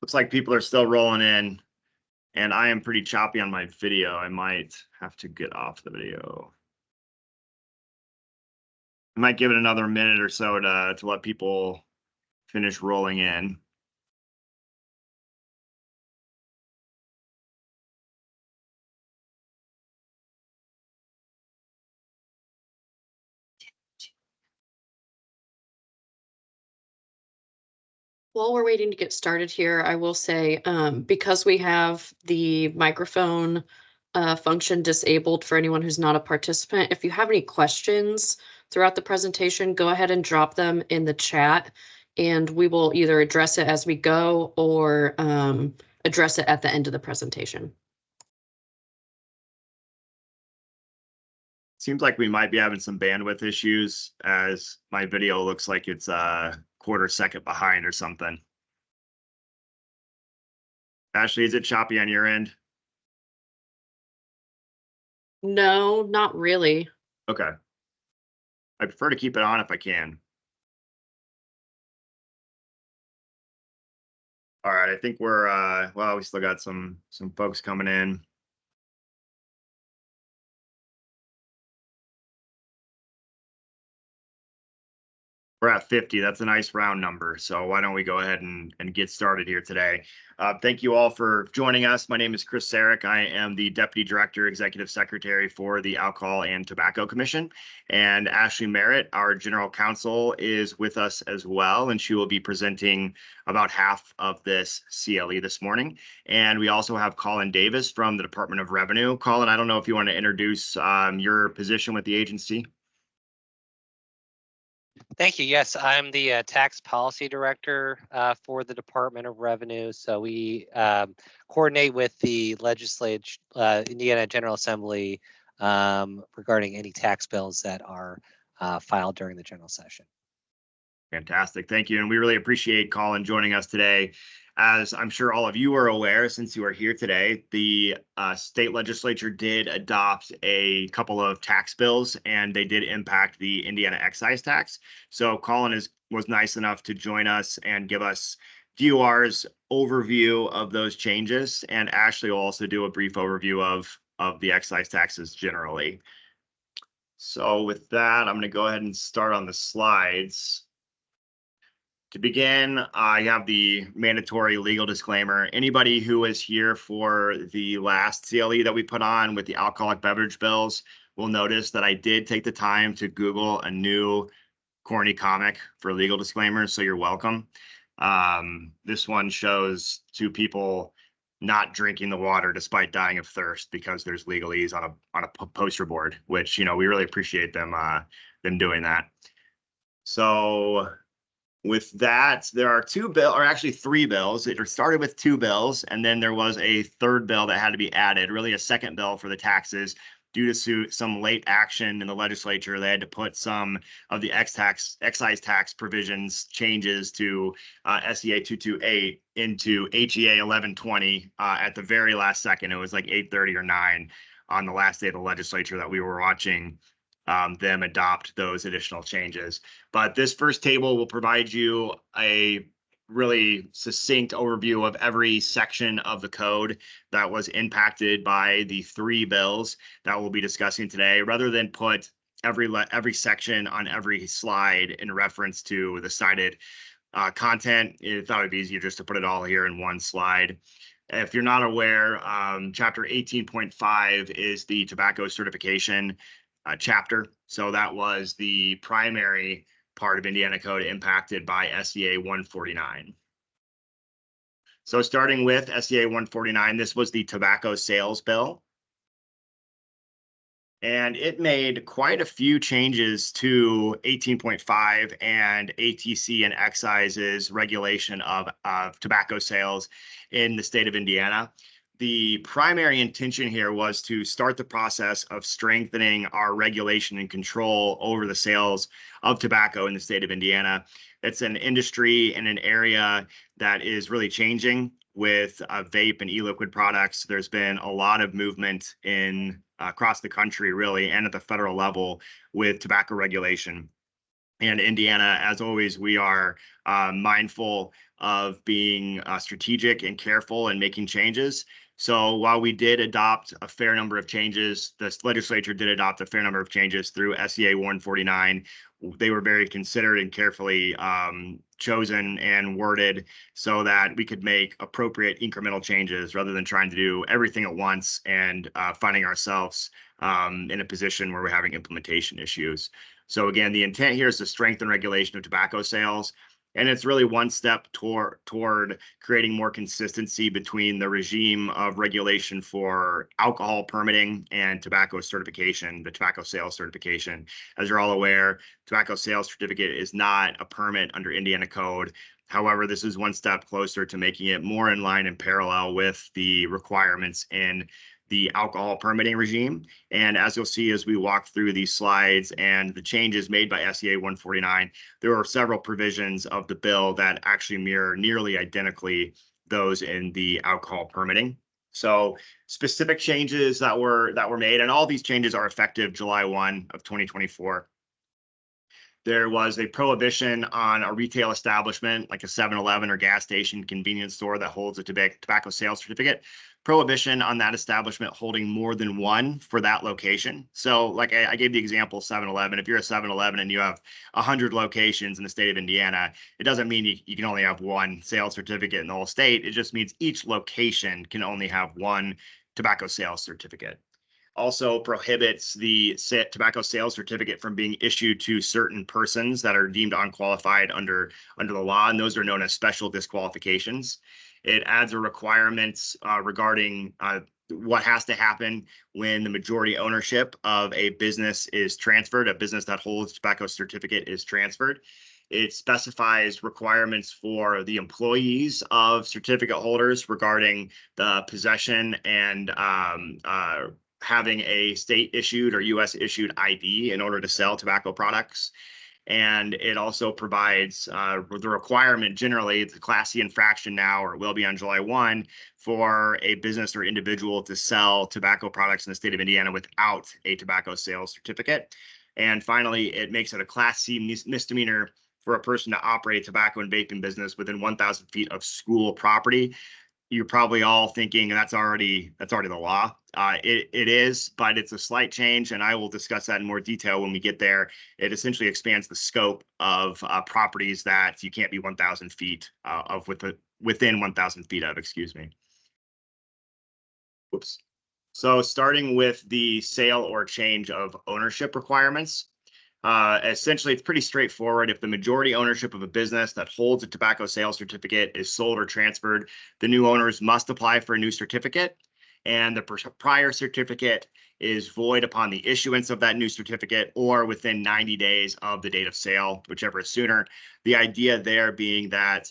Looks like people are still rolling in, and I am pretty choppy on my video. I might have to get off the video. I might give it another minute or so to let people finish rolling in. While we're waiting to get started here, I will say, because we have the microphone function disabled for anyone who's not a participant, if you have any questions throughout the presentation, go ahead and drop them in the chat, and we will either address it as we go or address it at the end of the presentation. Seems like we might be having some bandwidth issues as my video looks like it's a quarter second behind or something. Ashley, is it choppy on your end? No, not really. Okay. I prefer to keep it on if I can. All right, I think we're well, we still got some folks coming in. We're at 50. That's a nice round number. So why don't we go ahead and get started here today? Thank you all for joining us. My name is Chris Sarek. I am the Deputy Director, Executive Secretary for the Alcohol and Tobacco Commission. And Ashley Merritt, our General Counsel, is with us as well. And she will be presenting about half of this CLE this morning. And we also have Colin Davis from the Department of Revenue. Colin, I don't know if you want to introduce your position with the agency. Thank you. Yes, I'm the tax policy director for the Department of Revenue. So we coordinate with the legislature, Indiana General Assembly, regarding any tax bills that are filed during the general session. Fantastic. Thank you. And we really appreciate Colin joining us today. As I'm sure all of you are aware, since you are here today, the state legislature did adopt a couple of tax bills, and they did impact the Indiana excise tax. So Colin was nice enough to join us and give us DOR's overview of those changes. And Ashley will also do a brief overview of the excise taxes generally. So with that, I'm going to go ahead and start on the slides. To begin, I have the mandatory legal disclaimer. Anybody who is here for the last CLE that we put on with the alcoholic beverage bills will notice that I did take the time to Google a new corny comic for legal disclaimers, so you're welcome. This one shows two people not drinking the water despite dying of thirst because there's legalese on a poster board, which, you know, we really appreciate them doing that. So with that, there are actually three bills. It started with two bills, and then there was a third bill that had to be added, really a second bill for the taxes. Due to some late action in the legislature, they had to put some of the excise tax provisions changes to SEA 228 into HEA 1120 at the very last second. It was like 8:30 or 9 on the last day of the legislature that we were watching them adopt those additional changes. But this first table will provide you a really succinct overview of every section of the code that was impacted by the three bills that we'll be discussing today, rather than put every section on every slide in reference to the cited content. I thought it'd be easier just to put it all here in one slide. If you're not aware, chapter 18.5 is the tobacco certification chapter. So that was the primary part of Indiana code impacted by SEA 149. So starting with SEA 149, this was the tobacco sales bill. And it made quite a few changes to 18.5 and ATC and Excise's regulation of tobacco sales in the state of Indiana. The primary intention here was to start the process of strengthening our regulation and control over the sales of tobacco in the state of Indiana. It's an industry and an area that is really changing with vape and e-liquid products. There's been a lot of movement across the country, really, and at the federal level with tobacco regulation. And Indiana, as always, we are mindful of being strategic and careful and making changes. So while we did adopt a fair number of changes, the legislature did adopt a fair number of changes through SEA 149. They were very considered and carefully chosen and worded so that we could make appropriate incremental changes rather than trying to do everything at once and finding ourselves in a position where we're having implementation issues. So again, the intent here is to strengthen regulation of tobacco sales. And it's really one step toward creating more consistency between the regime of regulation for alcohol permitting and tobacco certification, the tobacco sales certification. As you're all aware, tobacco sales certificate is not a permit under Indiana code. However, this is one step closer to making it more in line and parallel with the requirements in the alcohol permitting regime. And as you'll see as we walk through these slides and the changes made by SEA 149, there are several provisions of the bill that actually mirror nearly identically those in the alcohol permitting. So specific changes that were made, and all these changes are effective July 1 of 2024. There was a prohibition on a retail establishment like a 7-Eleven or gas station convenience store that holds a tobacco sales certificate. Prohibition on that establishment holding more than one for that location. So like I gave the example 7-Eleven. If you're a 7-Eleven and you have 100 locations in the state of Indiana, it doesn't mean you can only have one sales certificate in the whole state. It just means each location can only have one tobacco sales certificate. Also prohibits the tobacco sales certificate from being issued to certain persons that are deemed unqualified under the law, and those are known as special disqualifications. It adds a requirement regarding what has to happen when the majority ownership of a business is transferred, a business that holds tobacco certificate is transferred. It specifies requirements for the employees of certificate holders regarding the possession and having a state issued or US issued ID in order to sell tobacco products. And it also provides the requirement, generally, it's a Class C infraction now, or it will be on July 1, for a business or individual to sell tobacco products in the state of Indiana without a tobacco sales certificate. And finally, it makes it a Class C misdemeanor for a person to operate a tobacco and vaping business within 1,000 feet of school property. You're probably all thinking that's already the law. It is, but it's a slight change, and I will discuss that in more detail when we get there. It essentially expands the scope of properties that you can't be 1,000 feet of within 1,000 feet of. Excuse me. Whoops. So starting with the sale or change of ownership requirements. Essentially, it's pretty straightforward. If the majority ownership of a business that holds a tobacco sales certificate is sold or transferred, the new owners must apply for a new certificate, and the prior certificate is void upon the issuance of that new certificate or within 90 days of the date of sale, whichever is sooner. The idea there being that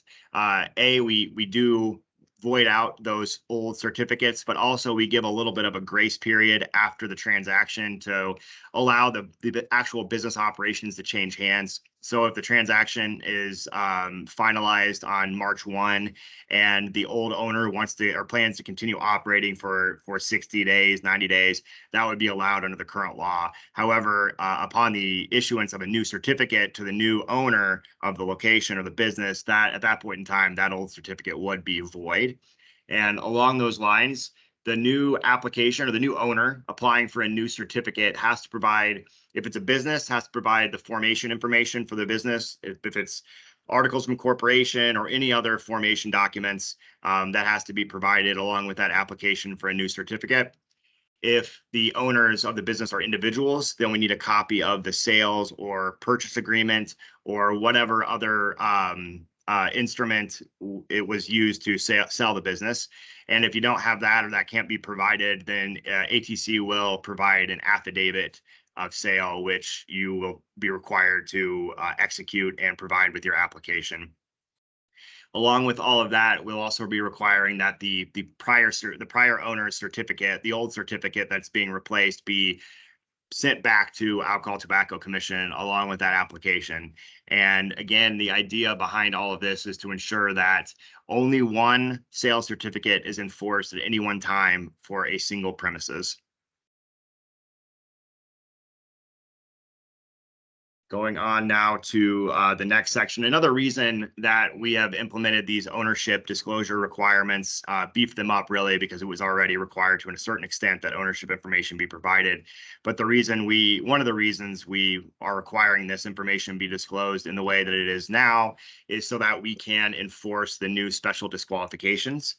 we do void out those old certificates, but also we give a little bit of a grace period after the transaction to allow the actual business operations to change hands. So if the transaction is finalized on March 1 and the old owner wants to or plans to continue operating for 60 days, 90 days, that would be allowed under the current law. However, upon the issuance of a new certificate to the new owner of the location or the business, that at that point in time, that old certificate would be void. And along those lines, the new application or the new owner applying for a new certificate has to provide, if it's a business, has to provide the formation information for the business. If it's articles of incorporation or any other formation documents, that has to be provided along with that application for a new certificate. If the owners of the business are individuals, then we need a copy of the sales or purchase agreement or whatever other instrument it was used to sell the business. And if you don't have that or that can't be provided, then ATC will provide an affidavit of sale, which you will be required to execute and provide with your application. Along with all of that, we'll also be requiring that the prior owner's certificate, the old certificate that's being replaced, be sent back to Alcohol Tobacco Commission along with that application. And again, the idea behind all of this is to ensure that only one sales certificate is enforced at any one time for a single premises. Going on now to the next section. Another reason that we have implemented these ownership disclosure requirements, beefed them up really because it was already required to a certain extent that ownership information be provided. But one of the reasons we are requiring this information be disclosed in the way that it is now is so that we can enforce the new special disqualifications.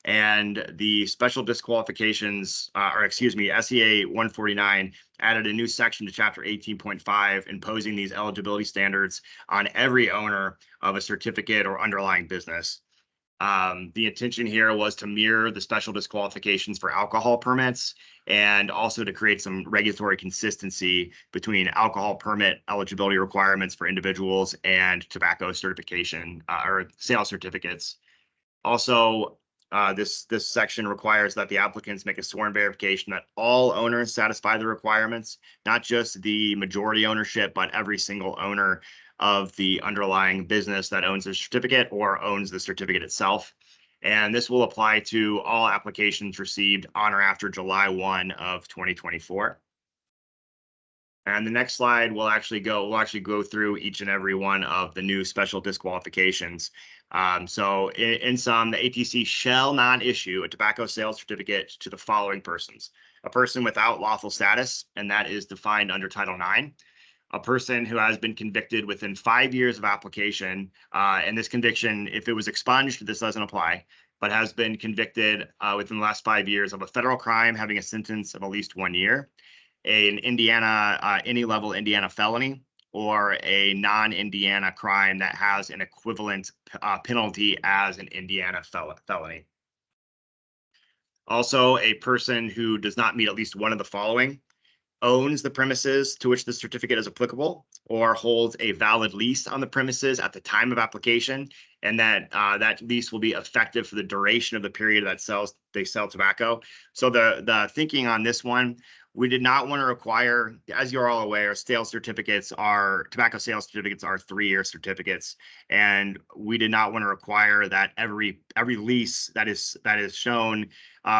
And the special disqualifications, SEA 149 added a new section to Chapter 18.5, imposing these eligibility standards on every owner of a certificate or underlying business. The intention here was to mirror the special disqualifications for alcohol permits and also to create some regulatory consistency between alcohol permit eligibility requirements for individuals and tobacco certification or sales certificates. Also, this section requires that the applicants make a sworn verification that all owners satisfy the requirements, not just the majority ownership, but every single owner of the underlying business that owns the certificate or owns the certificate itself. And this will apply to all applications received on or after July 1 of 2024. And the next slide we'll actually go through each and every one of the new special disqualifications. So in sum, the ATC shall not issue a tobacco sales certificate to the following persons: a person without lawful status, and that is defined under Title IX, a person who has been convicted within 5 years of application, and this conviction, if it was expunged, this doesn't apply, but has been convicted within the last 5 years of a federal crime having a sentence of at least 1 year, an Indiana, any level Indiana felony, or a non-Indiana crime that has an equivalent penalty as an Indiana felony. Also, a person who does not meet at least one of the following: owns the premises to which the certificate is applicable, or holds a valid lease on the premises at the time of application, and that that lease will be effective for the duration of the period that they sell tobacco. So the thinking on this one, we did not want to require, as you're all aware, tobacco sales certificates are 3-year certificates, and we did not want to require that every lease that is shown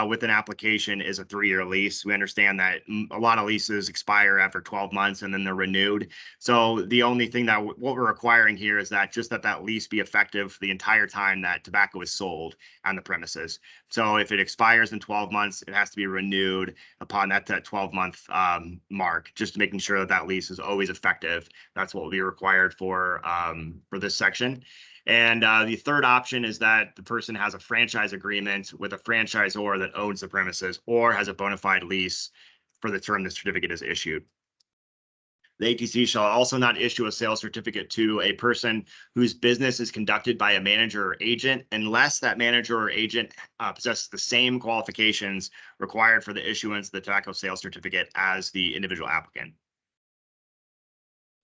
with an application is a 3-year lease. We understand that a lot of leases expire after 12 months and then they're renewed. So the only thing that what we're requiring here is that that lease be effective for the entire time that tobacco is sold on the premises. So if it expires in 12 months, it has to be renewed upon that 12-month mark, just making sure that lease is always effective. That's what will be required for this section. And the third option is that the person has a franchise agreement with a franchisor that owns the premises or has a bona fide lease for the term the certificate is issued. The ATC shall also not issue a sales certificate to a person whose business is conducted by a manager or agent unless that manager or agent possesses the same qualifications required for the issuance of the tobacco sales certificate as the individual applicant.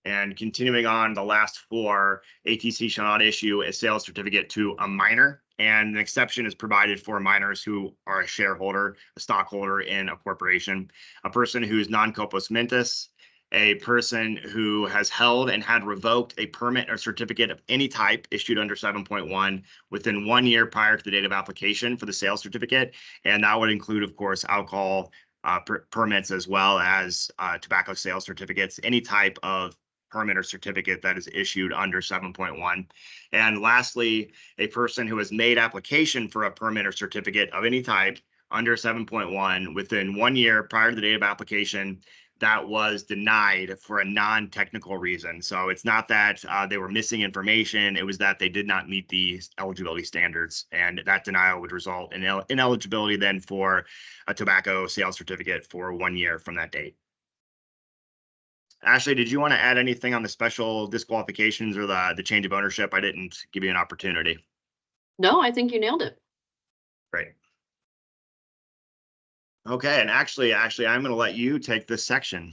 And continuing on, the last 4, ATC shall not issue a sales certificate to a minor, and an exception is provided for minors who are a shareholder, a stockholder in a corporation, a person who is non-compos mentis, a person who has held and had revoked a permit or certificate of any type issued under 7.1 within 1 year prior to the date of application for the sales certificate. And that would include, of course, alcohol permits as well as tobacco sales certificates, any type of permit or certificate that is issued under 7.1. And lastly, a person who has made application for a permit or certificate of any type under 7.1 within 1 year prior to the date of application that was denied for a non-technical reason. So it's not that they were missing information, it was that they did not meet the eligibility standards, and that denial would result in ineligibility then for a tobacco sales certificate for 1 year from that date. Ashley, did you want to add anything on the special disqualifications or the change of ownership? I didn't give you an opportunity. No, I think you nailed it. Great. Okay, and actually, I'm going to let you take this section.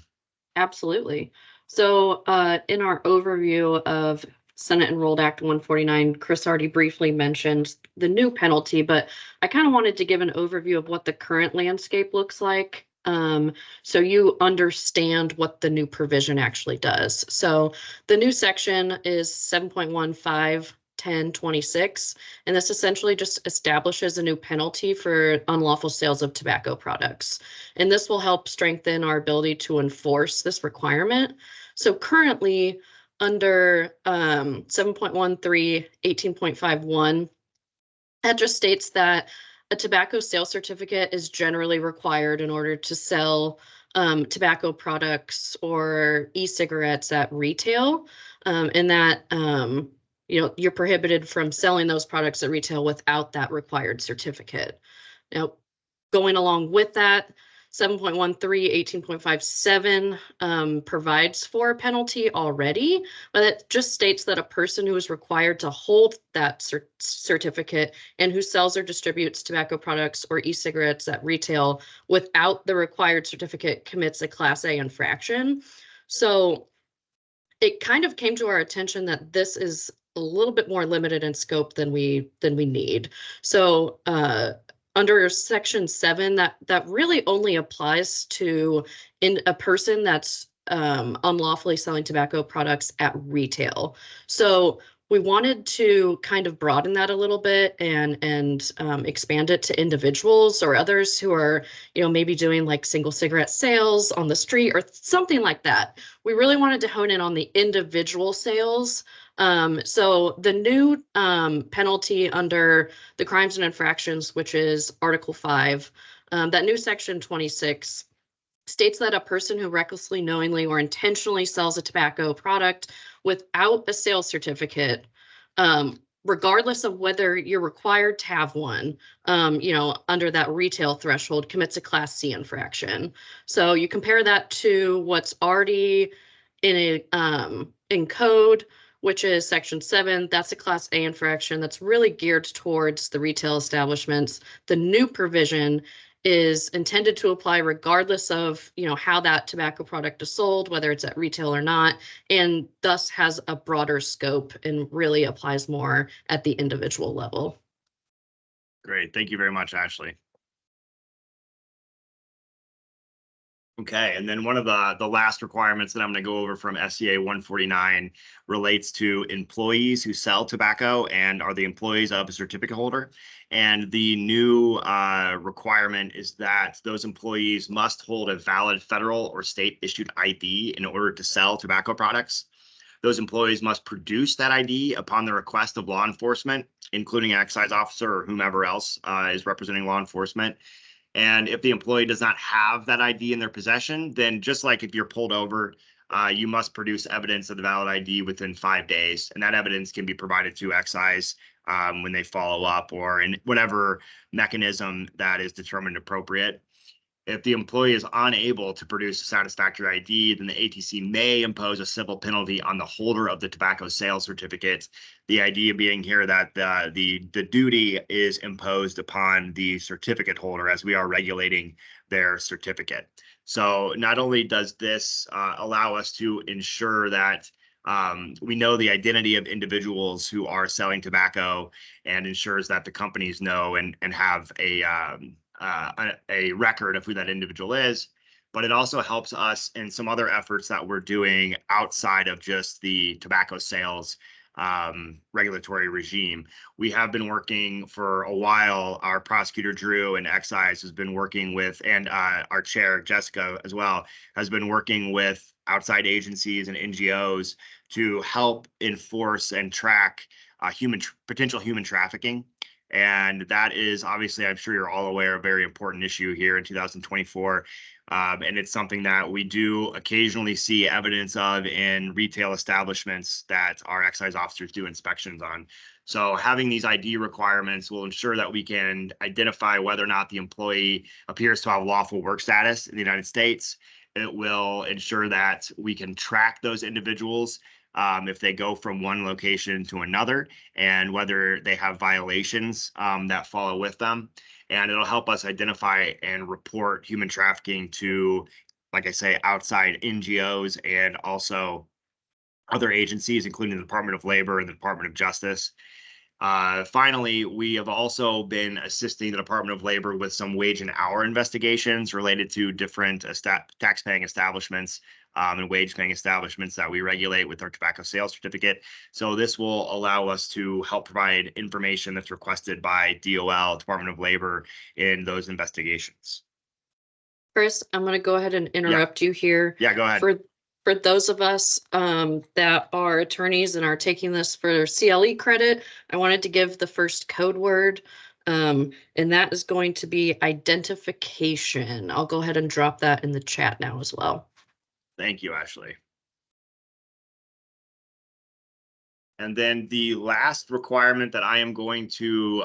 Absolutely. So in our overview of Senate Enrolled Act 149, Chris already briefly mentioned the new penalty, but I kind of wanted to give an overview of what the current landscape looks like. So you understand what the new provision actually does. So the new section is 7.151026, and this essentially just establishes a new penalty for unlawful sales of tobacco products. And this will help strengthen our ability to enforce this requirement. So currently under 7.13, 18.51, that just states that a tobacco sales certificate is generally required in order to sell tobacco products or e-cigarettes at retail, and that you're prohibited from selling those products at retail without that required certificate. Now, going along with that, 7.13, 18.57 provides for a penalty already, but it just states that a person who is required to hold that certificate and who sells or distributes tobacco products or e-cigarettes at retail without the required certificate commits a Class A infraction. So it kind of came to our attention that this is a little bit more limited in scope than we need. So under Section 7, that really only applies to a person that's unlawfully selling tobacco products at retail. So we wanted to kind of broaden that a little bit and expand it to individuals or others who are, maybe doing like single cigarette sales on the street or something like that. We really wanted to hone in on the individual sales. So the new penalty under the crimes and infractions, which is Article 5, that new Section 26 states that a person who recklessly, knowingly, or intentionally sells a tobacco product without a sales certificate, regardless of whether you're required to have one, under that retail threshold, commits a Class C infraction. So you compare that to what's already in code, which is Section 7. That's a Class A infraction that's really geared towards the retail establishments. The new provision is intended to apply regardless of, how that tobacco product is sold, whether it's at retail or not, and thus has a broader scope and really applies more at the individual level. Great. Thank you very much, Ashley. Okay, and then one of the last requirements that I'm going to go over from SCA 149 relates to employees who sell tobacco and are the employees of a certificate holder. And the new requirement is that those employees must hold a valid federal or state issued ID in order to sell tobacco products. Those employees must produce that ID upon the request of law enforcement, including an excise officer or whomever else is representing law enforcement. And if the employee does not have that ID in their possession, then just like if you're pulled over, you must produce evidence of the valid ID within 5 days. And that evidence can be provided to Excise when they follow up or in whatever mechanism that is determined appropriate. If the employee is unable to produce a satisfactory ID, then the ATC may impose a civil penalty on the holder of the tobacco sales certificate. The idea being here that the duty is imposed upon the certificate holder as we are regulating their certificate. So not only does this allow us to ensure that we know the identity of individuals who are selling tobacco and ensures that the companies know and have a record of who that individual is, but it also helps us in some other efforts that we're doing outside of just the tobacco sales regulatory regime. We have been working for a while. Our prosecutor, Drew, and Excise has been working with, and our chair, Jessica, as well, has been working with outside agencies and NGOs to help enforce and track potential human trafficking. And that is obviously, I'm sure you're all aware, a very important issue here in 2024. And it's something that we do occasionally see evidence of in retail establishments that our excise officers do inspections on. So having these ID requirements will ensure that we can identify whether or not the employee appears to have lawful work status in the United States. It will ensure that we can track those individuals if they go from one location to another and whether they have violations that follow with them. And it'll help us identify and report human trafficking to, like I say, outside NGOs and also other agencies, including the Department of Labor and the Department of Justice. Finally, we have also been assisting the Department of Labor with some wage and hour investigations related to different tax-paying establishments and wage-paying establishments that we regulate with our tobacco sales certificate. So this will allow us to help provide information that's requested by DOL, Department of Labor, in those investigations. Chris, I'm going to go ahead and interrupt you here. Yeah, go ahead. For for those of us that are attorneys and are taking this for CLE credit, I wanted to give the first code word, and that is going to be identification. I'll go ahead and drop that in the chat now as well. Thank you, Ashley. And then the last requirement that I am going to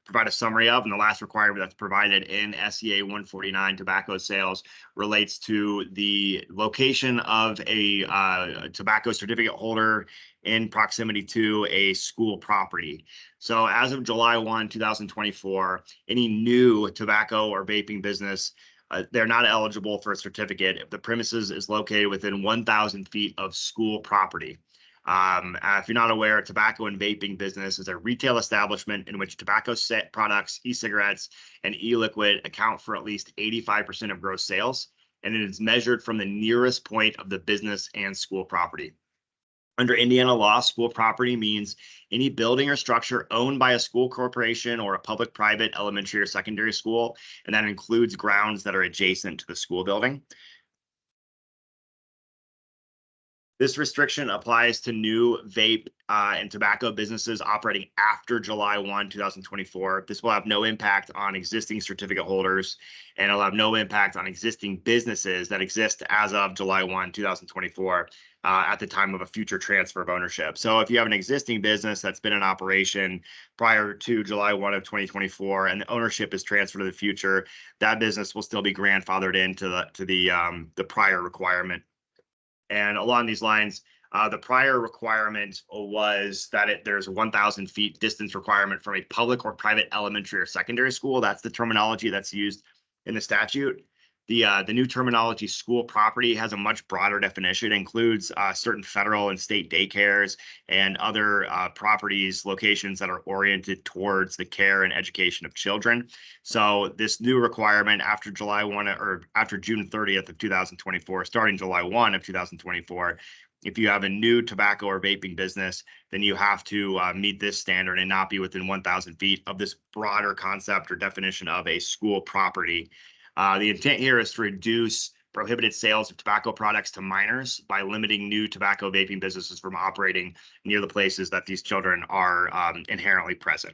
provide a summary of, and the last requirement that's provided in SEA 149 tobacco sales, relates to the location of a tobacco certificate holder in proximity to a school property. So as of July 1, 2024, any new tobacco or vaping business, they're not eligible for a certificate if the premises is located within 1,000 feet of school property. If you're not aware, a tobacco and vaping business is a retail establishment in which tobacco products, e-cigarettes, and e-liquid account for at least 85% of gross sales, and it is measured from the nearest point of the business and school property. Under Indiana law, school property means any building or structure owned by a school corporation or a public-private elementary or secondary school, and that includes grounds that are adjacent to the school building. This restriction applies to new vape and tobacco businesses operating after July 1, 2024. This will have no impact on existing certificate holders, and it'll have no impact on existing businesses that exist as of July 1, 2024 at the time of a future transfer of ownership. So if you have an existing business that's been in operation prior to July 1 of 2024 and the ownership is transferred to the future, that business will still be grandfathered into the prior requirement. And along these lines, the prior requirement was that there's a 1,000 feet distance requirement from a public or private elementary or secondary school. That's the terminology that's used in the statute. The new terminology, school property, has a much broader definition. It includes certain federal and state daycares and other properties, locations that are oriented towards the care and education of children. So this new requirement after July 1 or after June 30th of 2024, starting July 1 of 2024, if you have a new tobacco or vaping business, then you have to meet this standard and not be within 1,000 feet of this broader concept or definition of a school property. The intent here is to reduce prohibited sales of tobacco products to minors by limiting new tobacco vaping businesses from operating near the places that these children are inherently present.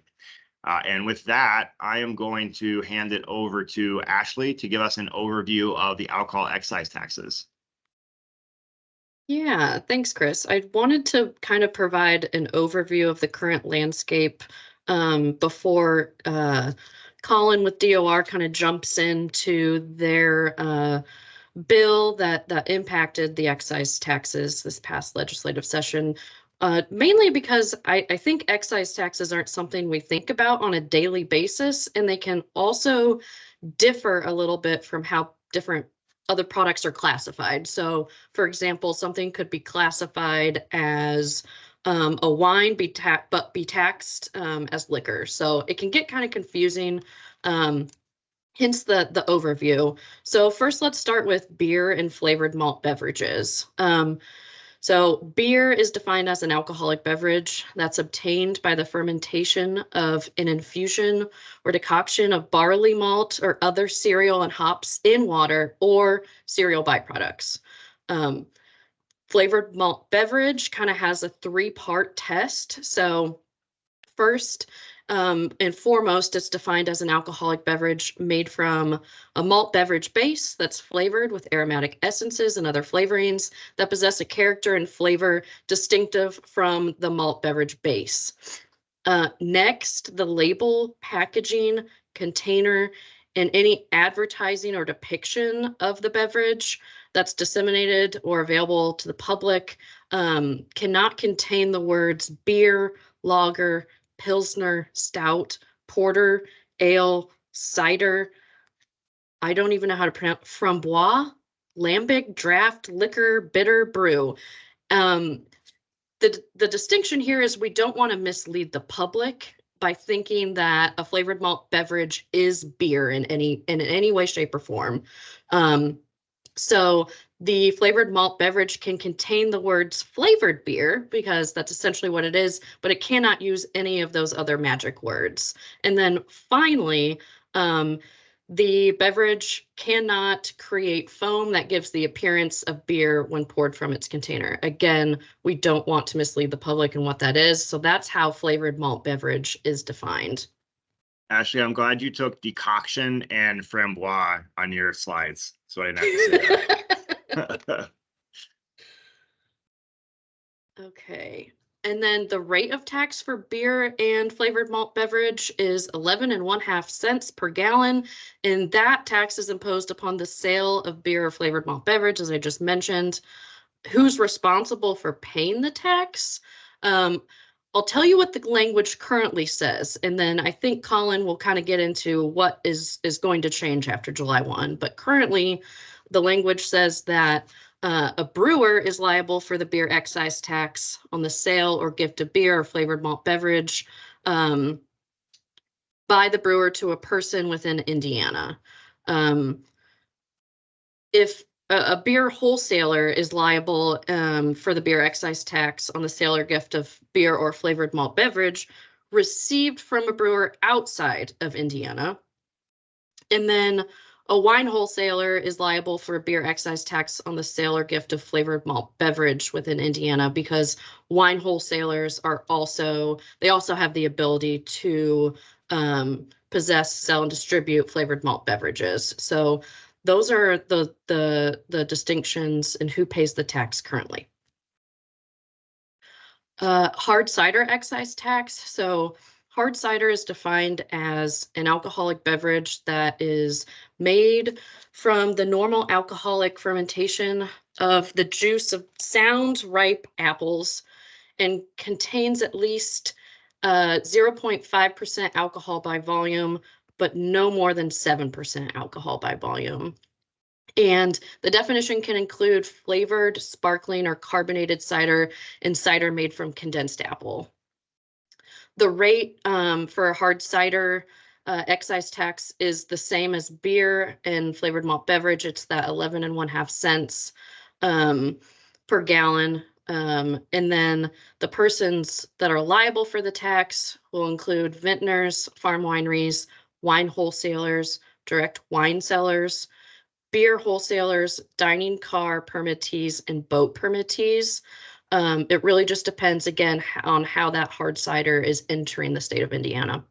And with that, I am going to hand it over to Ashley to give us an overview of the alcohol excise taxes. Yeah, thanks, Chris. I wanted to kind of provide an overview of the current landscape before Colin with DOR kind of jumps into their bill that impacted the excise taxes this past legislative session, mainly because I think excise taxes aren't something we think about on a daily basis, and they can also differ a little bit from how different other products are classified. So, for example, something could be classified as a wine but be taxed as liquor. So it can get kind of confusing. Hence the overview. So first, let's start with beer and flavored malt beverages. So beer is defined as an alcoholic beverage that's obtained by the fermentation of an infusion or decoction of barley malt or other cereal and hops in water or cereal byproducts. Flavored malt beverage kind of has a three-part test. So first and foremost, it's defined as an alcoholic beverage made from a malt beverage base that's flavored with aromatic essences and other flavorings that possess a character and flavor distinctive from the malt beverage base. Next, the label, packaging, container, and any advertising or depiction of the beverage that's disseminated or available to the public cannot contain the words beer, lager, Pilsner, stout, porter, ale, cider. I don't even know how to pronounce framboise, lambic, draft, liquor, bitter, brew. The distinction here is we don't want to mislead the public by thinking that a flavored malt beverage is beer in any way, shape, or form. So the flavored malt beverage can contain the words flavored beer because that's essentially what it is, but it cannot use any of those other magic words. And then finally, The beverage cannot create foam that gives the appearance of beer when poured from its container. Again, we don't want to mislead the public in what that is, so that's how flavored malt beverage is defined. Ashley, I'm glad you took decoction and framboise on your slides, so I didn't have to say that. Okay. And then the rate of tax for beer and flavored malt beverage is 11.5 cents per gallon. And that tax is imposed upon the sale of beer or flavored malt beverage, as I just mentioned. Who's responsible for paying the tax? I'll tell you what the language currently says, and then I think Colin will kind of get into what is going to change after July 1. But currently, the language says that a brewer is liable for the beer excise tax on the sale or gift of beer or flavored malt beverage by the brewer to a person within Indiana. If a beer wholesaler is liable for the beer excise tax on the sale or gift of beer or flavored malt beverage received from a brewer outside of Indiana. And then a wine wholesaler is liable for a beer excise tax on the sale or gift of flavored malt beverage within Indiana, because wine wholesalers are also have the ability to possess, sell, and distribute flavored malt beverages. So those are the distinctions in who pays the tax currently. Hard cider excise tax. So hard cider is defined as an alcoholic beverage that is made from the normal alcoholic fermentation of the juice of sound ripe apples and contains at least 0.5% alcohol by volume, but no more than 7% alcohol by volume. And the definition can include flavored, sparkling, or carbonated cider and cider made from condensed apple. The rate for a hard cider excise tax is the same as beer and flavored malt beverage. It's that 11.5 cents per gallon. And then the persons that are liable for the tax will include vintners, farm wineries, wine wholesalers, direct wine sellers, beer wholesalers, dining car permittees, and boat permittees. It really just depends, again, on how that hard cider is entering the state of Indiana.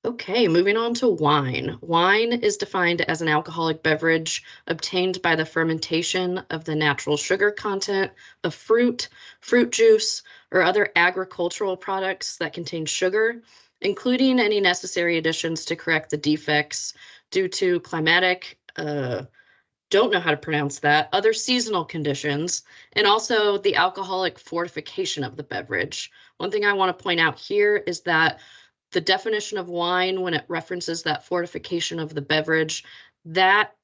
Okay, moving on to wine. Wine is defined as an alcoholic beverage obtained by the fermentation of the natural sugar content of fruit, fruit juice, or other agricultural products that contain sugar, including any necessary additions to correct the defects due to climatic, don't know how to pronounce that, other seasonal conditions, and also the alcoholic fortification of the beverage. One thing I want to point out here is that the definition of wine, when it references that fortification of the beverage, that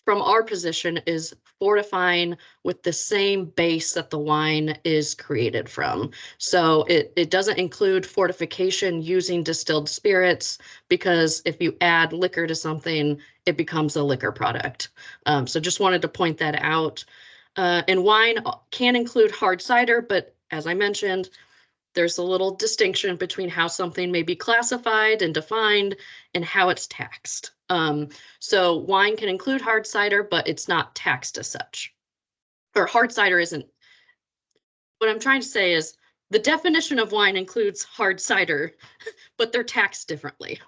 from our position is fortifying with the same base that the wine is created from. So it doesn't include fortification using distilled spirits, because if you add liquor to something, it becomes a liquor product. So just wanted to point that out. And wine can include hard cider, but as I mentioned, there's a little distinction between how something may be classified and defined and how it's taxed. So wine can include hard cider, but it's not taxed as such. Or hard cider isn't. What I'm trying to say is the definition of wine includes hard cider, but they're taxed differently.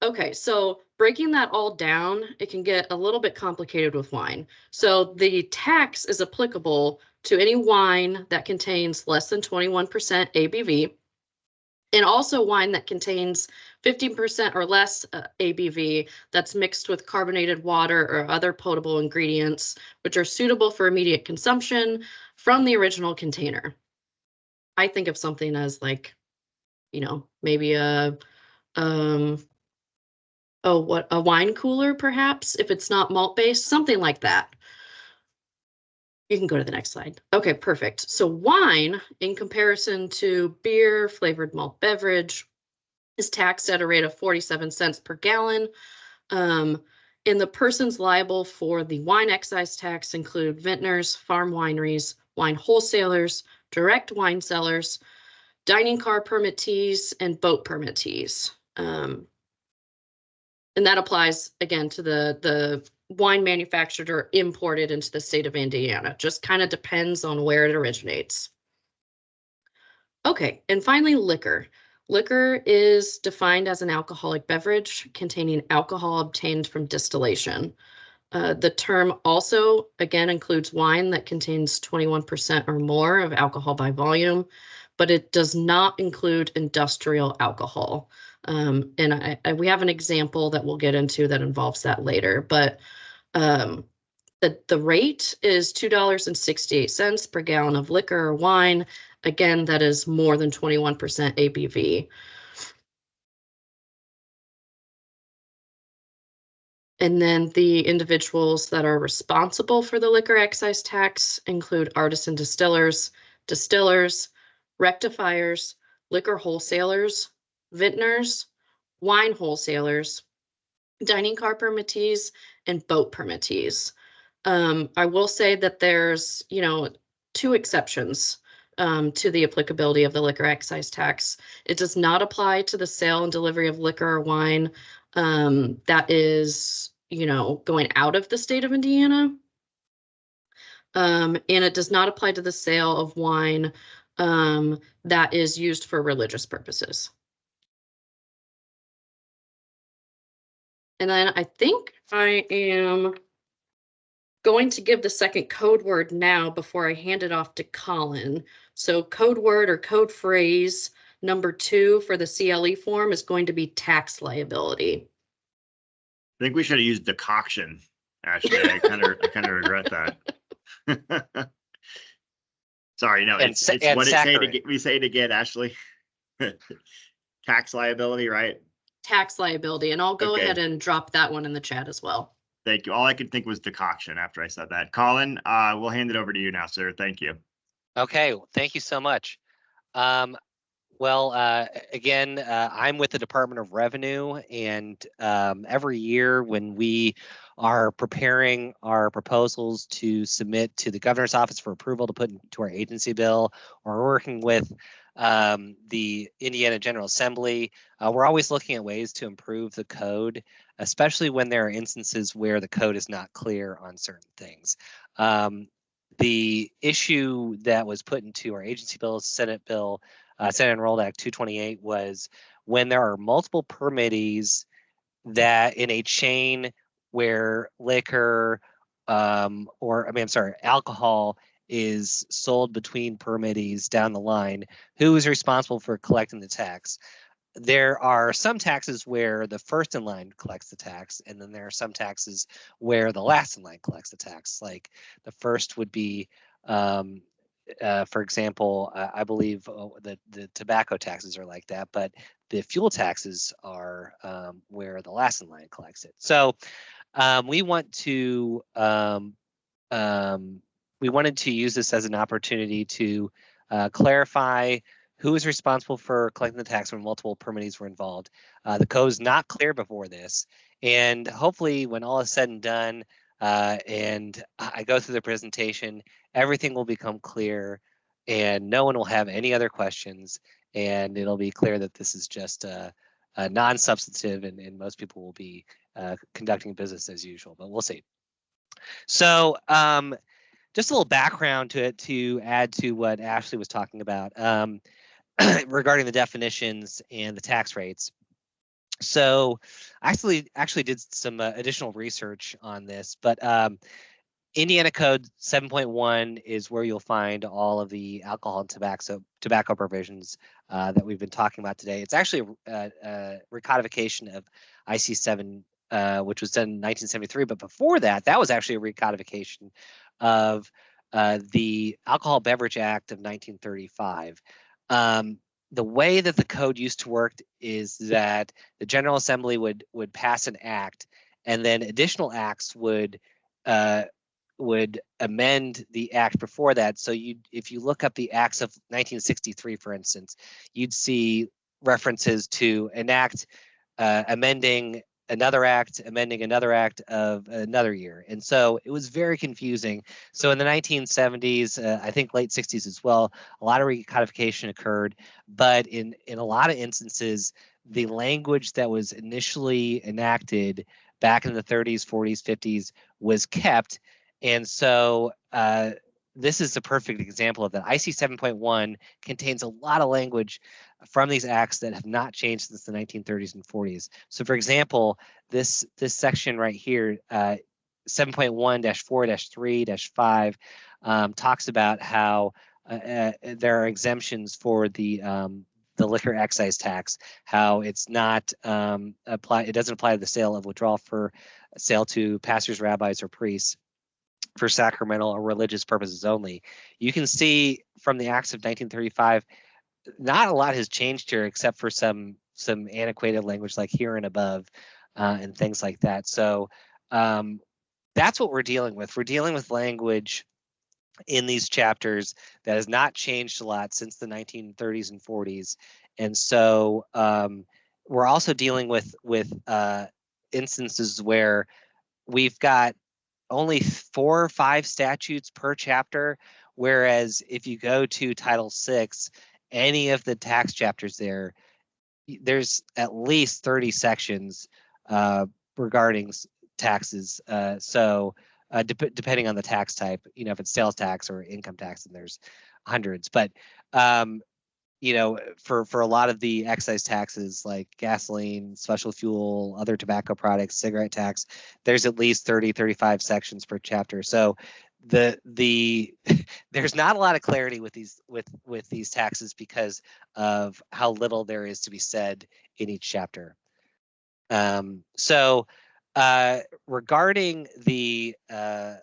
Okay, so breaking that all down, it can get a little bit complicated with wine. So the tax is applicable to any wine that contains less than 21% ABV, and also wine that contains 15% or less ABV that's mixed with carbonated water or other potable ingredients, which are suitable for immediate consumption from the original container. I think of something as like, maybe a wine cooler, perhaps, if it's not malt based, something like that. You can go to the next slide. Okay, perfect. So wine, in comparison to beer, flavored malt beverage, is taxed at a rate of 47 cents per gallon. And the persons liable for the wine excise tax include vintners, farm wineries, wine wholesalers, direct wine sellers, dining car permittees, and boat permittees. And that applies again to the wine manufactured or imported into the state of Indiana. Just kind of depends on where it originates. Okay, and finally, liquor. Liquor is defined as an alcoholic beverage containing alcohol obtained from distillation. The term also, again, includes wine that contains 21% or more of alcohol by volume, but it does not include industrial alcohol. And we have an example that we'll get into that involves that later, but the rate is $2.68 per gallon of liquor or wine. Again, that is more than 21% ABV. And then the individuals that are responsible for the liquor excise tax include artisan distillers, distillers, rectifiers, liquor wholesalers, vintners, wine wholesalers, dining car permittees, and boat permittees. I will say that there's, two exceptions to the applicability of the liquor excise tax. It does not apply to the sale and delivery of liquor or wine that is, going out of the state of Indiana. And it does not apply to the sale of wine that is used for religious purposes. And then I think I am going to give the second code word now before I hand it off to Colin. So code word or code phrase number 2 for the CLE form is going to be tax liability. I think we should have used decoction. Actually, I kind of regret that. Sorry, no, it's what we say it again, Ashley. Tax liability, right? Tax liability, and I'll go ahead and drop that one in the chat as well. Thank you. All I could think was decoction after I said that. Colin, we'll hand it over to you now, sir. Thank you. Okay, thank you so much. Again, I'm with the Department of Revenue, and every year when we are preparing our proposals to submit to the governor's office for approval to put into our agency bill, or working with the Indiana General Assembly, we're always looking at ways to improve the code, especially when there are instances where the code is not clear on certain things. The issue that was put into our agency bill, Senate Enrolled Act 228, was when there are multiple permittees that in a chain where liquor alcohol is sold between permittees down the line, who is responsible for collecting the tax? There are some taxes where the first in line collects the tax, and then there are some taxes where the last in line collects the tax. Like the first would be, for example, I believe the tobacco taxes are like that, but the fuel taxes are where the last in line collects it. So we wanted to use this as an opportunity to clarify who is responsible for collecting the tax when multiple permittees were involved. The code is not clear before this, and hopefully when all is said and done and I go through the presentation, everything will become clear and no one will have any other questions, and it'll be clear that this is just a non-substantive and most people will be conducting business as usual, but we'll see. So just a little background to it to add to what Ashley was talking about regarding the definitions and the tax rates. So I actually did some additional research on this, but Indiana Code 7.1 is where you'll find all of the alcohol and tobacco provisions that we've been talking about today. It's actually a recodification of IC 7, which was done in 1973. But before that, that was actually a recodification of the Alcohol Beverage Act of 1935. The way that the code used to work is that the General Assembly would pass an act, and then additional acts would amend the act before that. So if you look up the acts of 1963, for instance, you'd see references to an act amending another act of another year. And so it was very confusing. So in the 1970s, I think late 60s as well, a lot of recodification occurred. But in a lot of instances, the language that was initially enacted back in the 30s, 40s, 50s was kept. And so this is a perfect example of that. IC 7.1 contains a lot of language from these acts that have not changed since the 1930s and 40s. So for example, this section right here, 7.1-4-3-5 talks about how there are exemptions for the liquor excise tax, how it's not it doesn't apply to the sale of withdrawal for sale to pastors, rabbis, or priests for sacramental or religious purposes only. You can see from the acts of 1935, not a lot has changed here except for some antiquated language like here and above and things like that. So that's what we're dealing with. We're dealing with language in these chapters that has not changed a lot since the 1930s and 40s. And so we're also dealing with instances where we've got only 4 or 5 statutes per chapter, whereas if you go to Title VI, any of the tax chapters there's at least 30 sections regarding taxes. Depending on the tax type, if it's sales tax or income tax, then there's hundreds. But for a lot of the excise taxes like gasoline, special fuel, other tobacco products, cigarette tax, there's at least 30, 35 sections per chapter. So there's not a lot of clarity with these taxes because of how little there is to be said in each chapter. Regarding the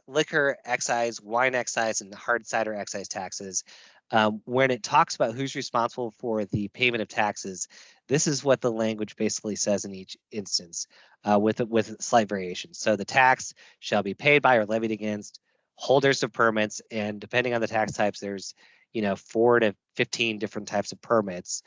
liquor excise, wine excise, and the hard cider excise taxes, when it talks about who's responsible for the payment of taxes, this is what the language basically says in each instance, with slight variations. So the tax shall be paid by or levied against holders of permits, and depending on the tax types, there's 4 to 15 different types of permittees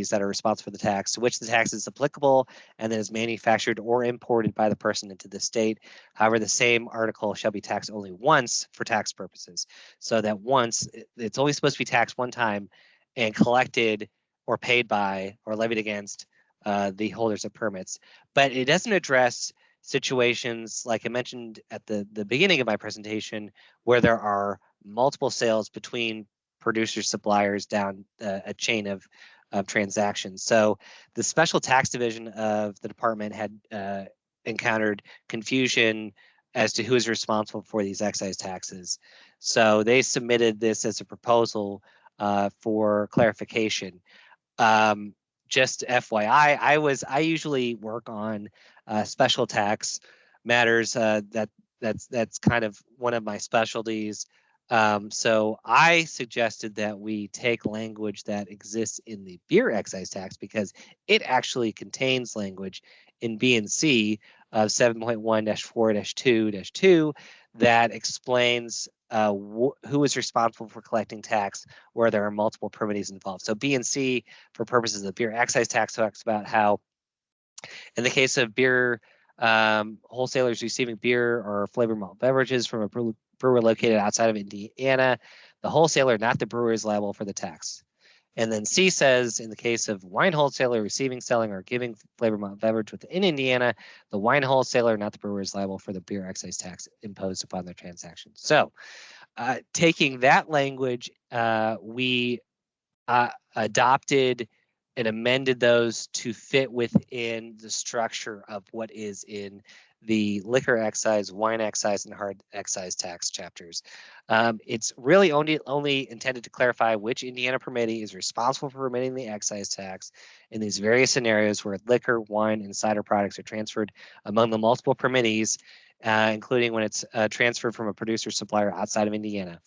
that are responsible for the tax, to which the tax is applicable and that is manufactured or imported by the person into the state. However, the same article shall be taxed only once for tax purposes. So that once, it's only supposed to be taxed one time and collected or paid by or levied against the holders of permits. But it doesn't address situations like I mentioned at the beginning of my presentation, where there are multiple sales between producers, suppliers down a chain of transactions. So the special tax division of the department had encountered confusion as to who is responsible for these excise taxes. So they submitted this as a proposal for clarification. Just FYI, I usually work on special tax matters. That's kind of one of my specialties. So I suggested that we take language that exists in the beer excise tax because it actually contains language in B and C of 7.1-4-2-2 that explains who is responsible for collecting tax where there are multiple permittees involved. So B and C, for purposes of the beer excise tax, talks about how in the case of beer wholesalers receiving beer or flavored malt beverages from a brewer located outside of Indiana, the wholesaler, not the brewer, is liable for the tax. And then C says, in the case of wine wholesaler receiving, selling, or giving flavored malt beverage within Indiana, the wine wholesaler, not the brewer, is liable for the beer excise tax imposed upon their transaction. So taking that language, we adopted and amended those to fit within the structure of what is in the liquor excise, wine excise, and hard excise tax chapters. It's really only intended to clarify which Indiana permittee is responsible for permitting the excise tax in these various scenarios where liquor, wine, and cider products are transferred among the multiple permittees, including when it's transferred from a producer supplier outside of Indiana.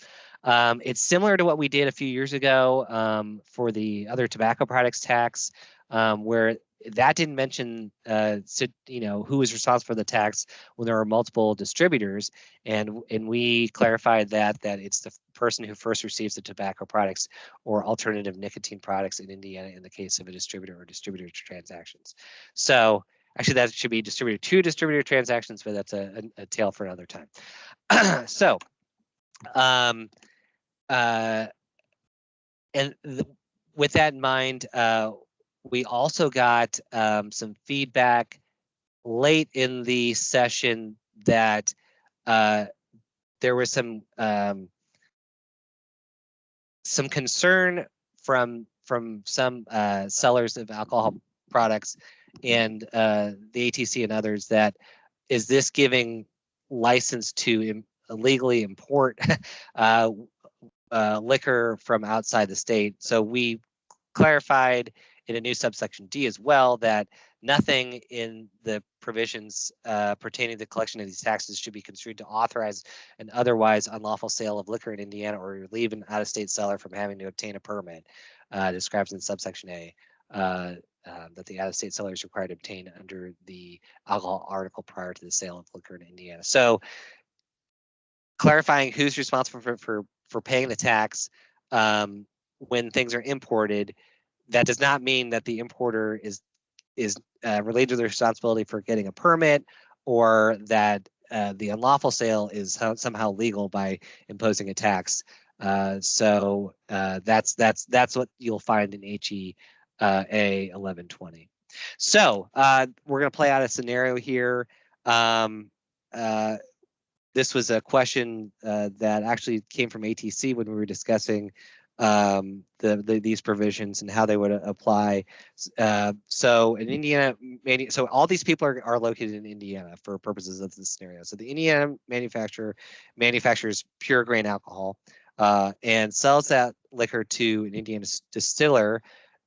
It's similar to what we did a few years ago for the other tobacco products tax, where that didn't mention who is responsible for the tax when there are multiple distributors, and we clarified that it's the person who first receives the tobacco products or alternative nicotine products in Indiana in the case of a distributor or distributor transactions. So actually that should be distributor to distributor transactions, but that's a tale for another time. So with that in mind, We also got some feedback late in the session that there was some concern from some sellers of alcohol products and the ATC and others that is this giving license to illegally import liquor from outside the state. So we clarified in a new subsection D as well that nothing in the provisions pertaining to the collection of these taxes should be construed to authorize an otherwise unlawful sale of liquor in Indiana or relieve an out-of-state seller from having to obtain a permit, describes in subsection A. That the out-of-state seller is required to obtain under the alcohol article prior to the sale of liquor in Indiana. So clarifying who's responsible for paying the tax when things are imported. That does not mean that the importer is related to the responsibility for getting a permit, or that the unlawful sale is somehow legal by imposing a tax. So that's what you'll find in HE A 1120. So we're going to play out a scenario here. This was a question that actually came from ATC when we were discussing these provisions and how they would apply. So in Indiana, so all these people are located in Indiana for purposes of this scenario. So the Indiana manufacturer manufactures pure grain alcohol and sells that liquor to an Indiana distiller,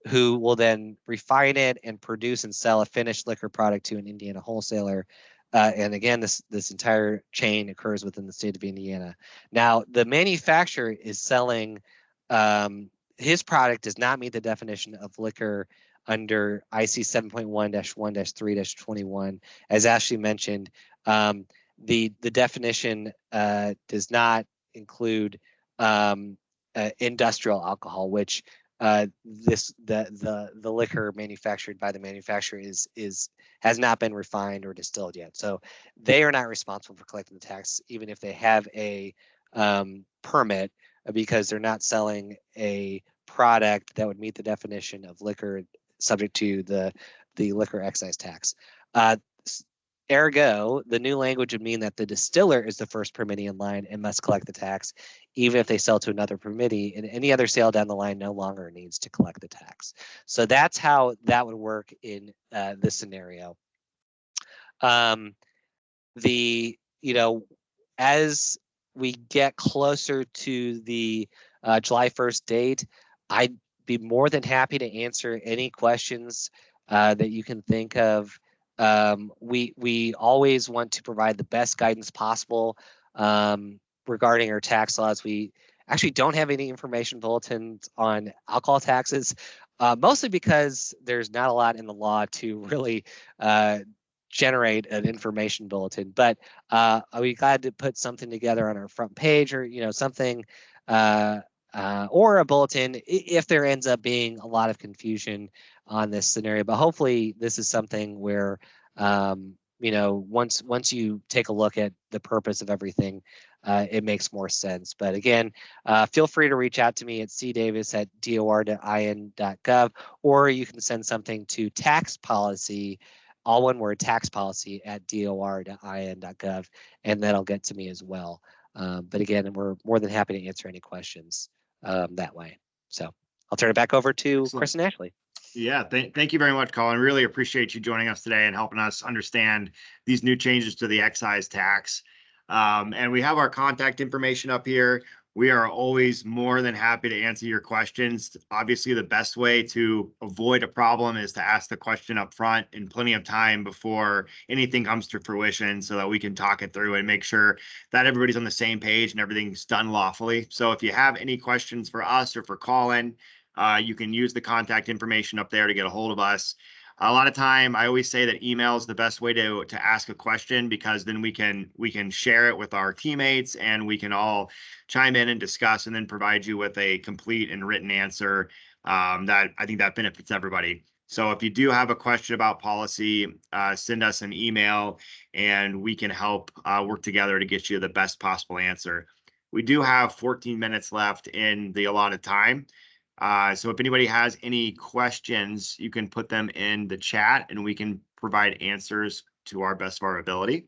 who will then refine it and produce and sell a finished liquor product to an Indiana wholesaler. And again, this entire chain occurs within the state of Indiana. Now, the manufacturer is selling his product does not meet the definition of liquor under IC 7.1-1-3-21. As Ashley mentioned, the definition does not include industrial alcohol, which the liquor manufactured by the manufacturer has not been refined or distilled yet. So they are not responsible for collecting the tax, even if they have a permit, because they're not selling a product that would meet the definition of liquor subject to the liquor excise tax. Ergo, the new language would mean that the distiller is the first permittee in line and must collect the tax, even if they sell to another permittee, and any other sale down the line no longer needs to collect the tax. So that's how that would work in this scenario. As we get closer to the July 1st date, I'd be more than happy to answer any questions that you can think of. We always want to provide the best guidance possible regarding our tax laws. We actually don't have any information bulletins on alcohol taxes, mostly because there's not a lot in the law to really generate an information bulletin. But are we glad to put something together on our front page, or something, or a bulletin if there ends up being a lot of confusion on this scenario. But hopefully this is something where once you take a look at the purpose of everything, it makes more sense. But again, feel free to reach out to me at cdavis@dor.in.gov, or you can send something to tax policy, all one word, tax policy @dor.in.gov, and that'll get to me as well. But again, we're more than happy to answer any questions that way. So I'll turn it back over to Excellent. Chris and Ashley. Yeah, thank you very much, Colin. Really appreciate you joining us today and helping us understand these new changes to the excise tax. And we have our contact information up here. We are always more than happy to answer your questions. Obviously, the best way to avoid a problem is to ask the question up front in plenty of time before anything comes to fruition, so that we can talk it through and make sure that everybody's on the same page and everything's done lawfully. So if you have any questions for us or for Colin, you can use the contact information up there to get a hold of us. A lot of time, I always say that email is the best way to ask a question, because then we can share it with our teammates and we can all chime in and discuss, and then provide you with a complete and written answer that I think that benefits everybody. So if you do have a question about policy, send us an email and we can help work together to get you the best possible answer. We do have 14 minutes left in the allotted time. So if anybody has any questions, you can put them in the chat and we can provide answers to our best of our ability.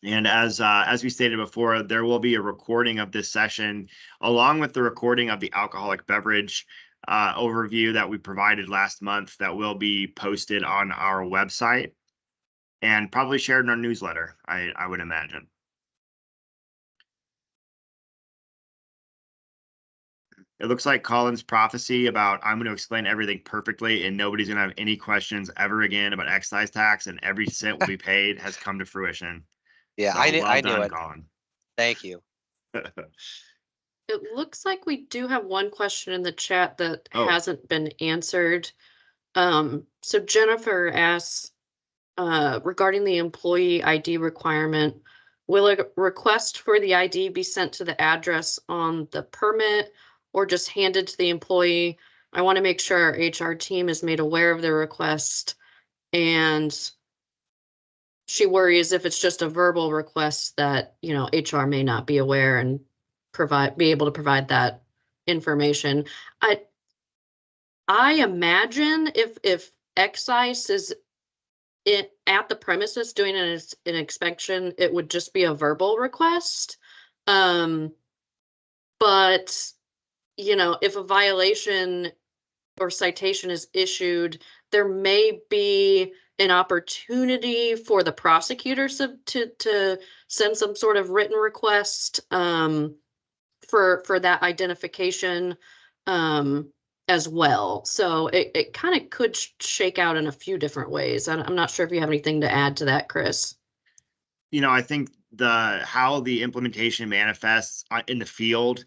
And as we stated before, there will be a recording of this session along with the recording of the alcoholic beverage overview that we provided last month that will be posted on our website and probably shared in our newsletter, I would imagine. It looks like Colin's prophecy about I'm going to explain everything perfectly and nobody's going to have any questions ever again about excise tax and every cent will be paid has come to fruition. Yeah, So I knew, well I knew done, it. Colin. Thank you. It looks like we do have one question in the chat that Oh. hasn't been answered. So Jennifer asks, regarding the employee ID requirement, will a request for the ID be sent to the address on the permit or just handed to the employee? I want to make sure our HR team is made aware of the request, and she worries if it's just a verbal request that, you know, HR may not be aware and be able to provide that information. I imagine if Excise is at the premises doing an inspection, it would just be a verbal request. But you know, if a violation or citation is issued, there may be an opportunity for the prosecutors to send some sort of written request for that identification as well. So it kind of could shake out in a few different ways. I'm not sure if you have anything to add to that, Chris. You know, I think how the implementation manifests in the field,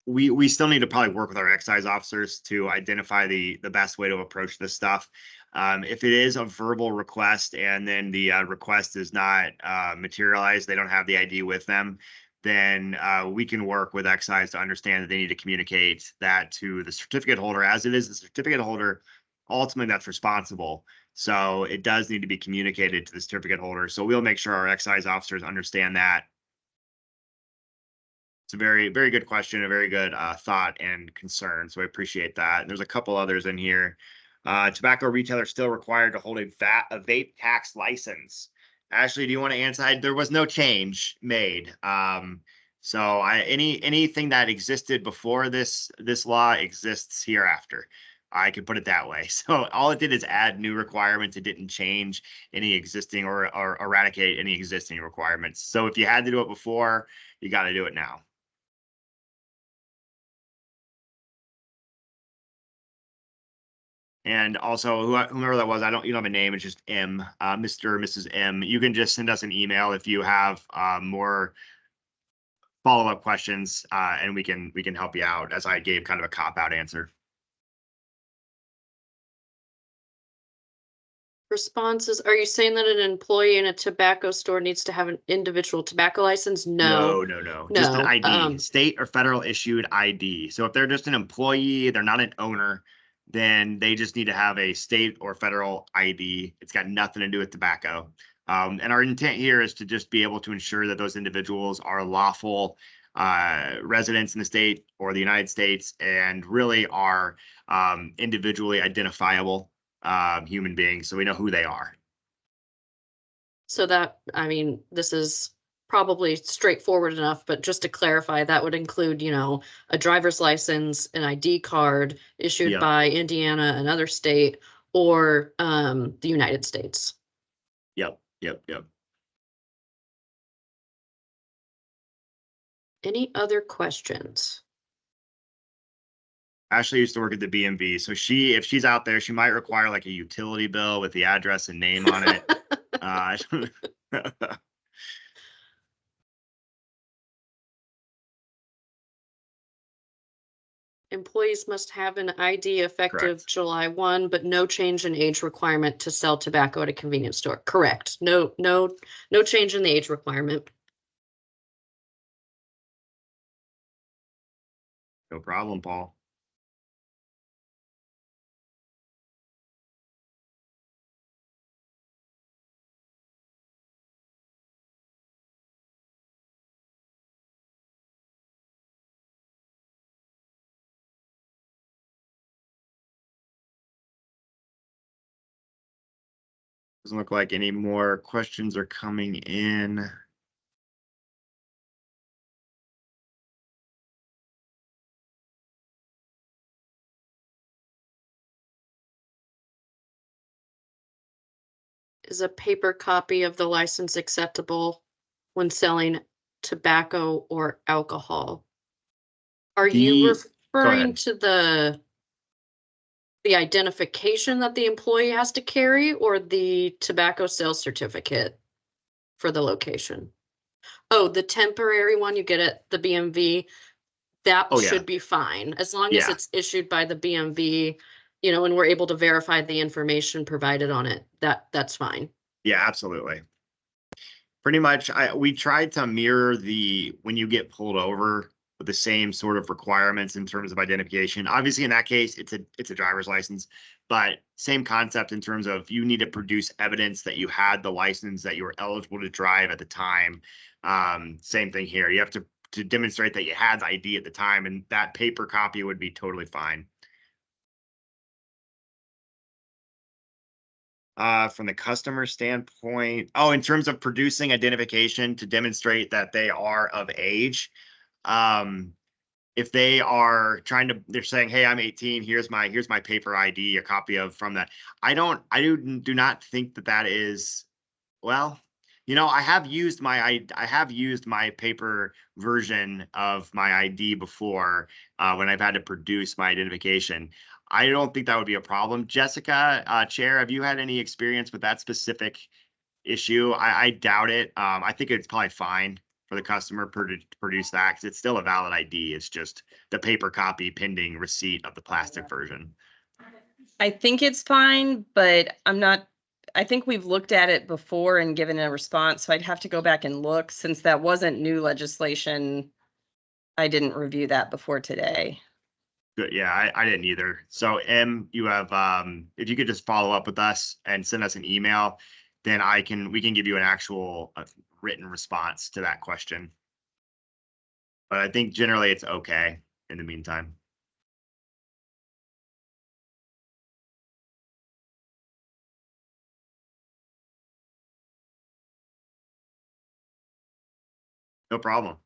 we still need to probably work with our excise officers to identify the best way to approach this stuff. If it is a verbal request and then the request is not materialized, they don't have the ID with them, then we can work with excise to understand that they need to communicate that to the certificate holder, as it is the certificate holder ultimately that's responsible. So it does need to be communicated to the certificate holder. So we'll make sure our excise officers understand that. It's a very, very good question, a very good thought and concern. So I appreciate that. And there's a couple others in here. Tobacco retailers still required to hold a vape tax license. Ashley, do you want to answer? There was no change made. So anything that existed before this law exists hereafter. I could put it that way. So all it did is add new requirements. It didn't change any existing or eradicate any existing requirements. So if you had to do it before, you got to do it now. And also, whomever that was, you don't have a name. It's just M, Mr. or Mrs. M. You can just send us an email if you have more follow-up questions, and we can help you out. As I gave kind of a cop-out answer. Responses, are you saying that an employee in a tobacco store needs to have an individual tobacco license? No. No. Just an ID, state or federal issued ID. So if they're just an employee, they're not an owner, then they just need to have a state or federal ID. It's got nothing to do with tobacco. And our intent here is to just be able to ensure that those individuals are lawful residents in the state or the United States and really are individually identifiable human beings, so we know who they are. So that, I mean, this is probably straightforward enough, but just to clarify, that would include, you know, a driver's license, an ID card issued by Indiana, another state, or the United States. Yep. Any other questions? Ashley used to work at the BMV, so if she's out there, she might require like a utility bill with the address and name on it. Employees must have an ID effective Correct. July 1, but no change in age requirement to sell tobacco at a convenience store. Correct. No change in the age requirement. No problem, Paul. Doesn't look like any more questions are coming in. Is a paper copy of the license acceptable when selling tobacco or alcohol? Are you Go referring ahead. to the identification that the employee has to carry or the tobacco sales certificate for the location? Oh, the temporary one you get at the BMV, that Oh, yeah. should be fine, as long as Yeah. it's issued by the BMV, you know, and we're able to verify the information provided on it, that's fine. Yeah, absolutely. Pretty much, we tried to mirror when you get pulled over with the same sort of requirements in terms of identification. Obviously, in that case, it's a driver's license, but same concept in terms of you need to produce evidence that you had the license, that you were eligible to drive at the time. Same thing here. You have to demonstrate that you had the ID at the time, and that paper copy would be totally fine. From the customer standpoint, in terms of producing identification to demonstrate that they are of age, if they are they're saying, "Hey, I'm 18. Here's my paper ID, a copy of from that." I do not think that is, well, I have used my paper version of my ID before, when I've had to produce my identification. I don't think that would be a problem. Jessica, Chair, have you had any experience with that specific issue? I doubt it. I think it's probably fine for the customer to produce that, because it's still a valid ID. It's just the paper copy pending receipt of the plastic version. I think it's fine, but I think we've looked at it before and given a response, so I'd have to go back and look. Since that wasn't new legislation, I didn't review that before today. Good. Yeah, I didn't either. So you have, if you could just follow up with us and send us an email, then we can give you an actual written response to that question. But I think generally it's okay in the meantime. No problem.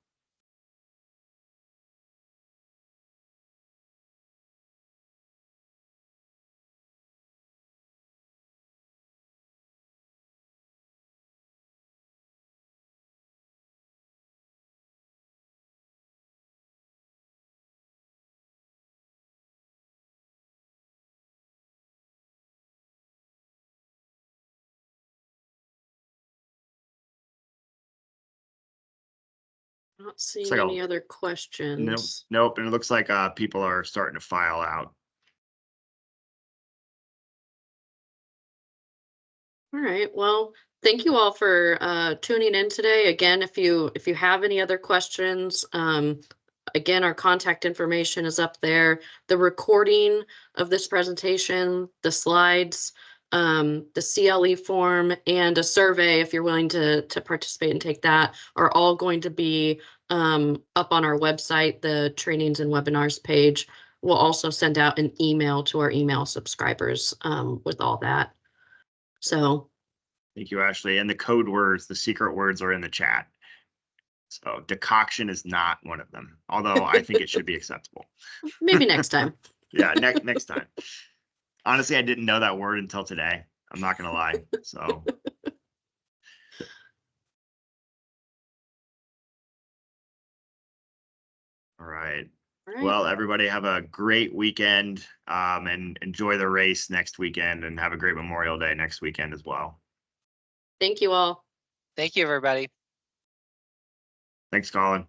Not seeing like any a- other Nope. questions. Nope. And it looks like people are starting to file out. All right, well, thank you all for tuning in today. Again, if you have any other questions, again, our contact information is up there. The recording of this presentation, the slides, the CLE form, and a survey, if you're willing to participate and take that, are all going to be up on our website, the trainings and webinars page. We'll also send out an email to our email subscribers with all that. So Thank you, Ashley. And the code words, the secret words, are in the chat. So decoction is not one of them, although I think it should be acceptable. maybe next time. Yeah, next time. Honestly, I didn't know that word until today. I'm not gonna lie. So all right. All right. Well, everybody have a great weekend, and enjoy the race next weekend, and have a great Memorial Day next weekend as well. Thank you all. Thank you, everybody. Thanks, Colin.